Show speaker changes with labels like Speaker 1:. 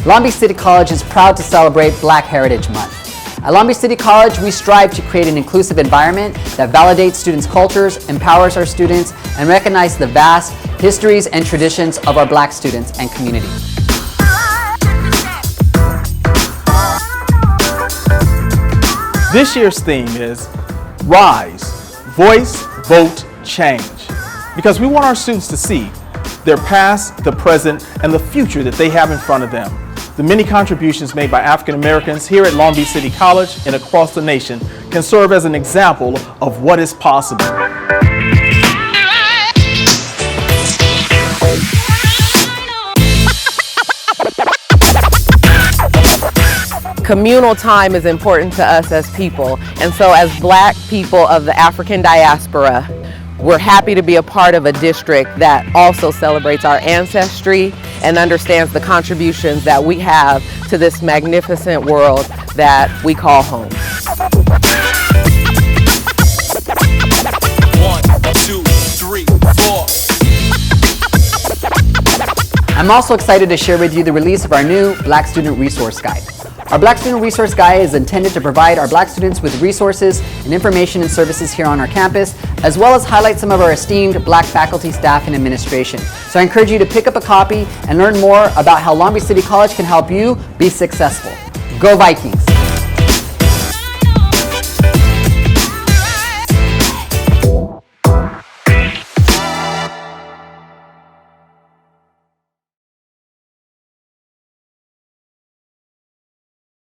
Speaker 1: Long Beach City College is proud to celebrate Black Heritage Month. At Long Beach City College, we strive to create an inclusive environment that validates students' cultures, empowers our students, and recognizes the vast histories and traditions of our Black students and community.
Speaker 2: This year's theme is Rise, Voice, Vote, Change, because we want our students to see their past, the present, and the future that they have in front of them. The many contributions made by African Americans here at Long Beach City College and across the nation can serve as an example of what is possible.
Speaker 3: Communal time is important to us as people, and so as Black people of the African diaspora, we're happy to be a part of a district that also celebrates our ancestry and understands the contributions that we have to this magnificent world that we call home.
Speaker 2: 1, 2, 3, 4.
Speaker 1: I'm also excited to share with you the release of our new Black Student Resource Guide. Our Black Student Resource Guide is intended to provide our Black students with resources and information and services here on our campus, as well as highlight some of our esteemed Black faculty, staff, and administration. So I encourage you to pick up a copy and learn more about how Long Beach City College can help you be successful. Go Vikings!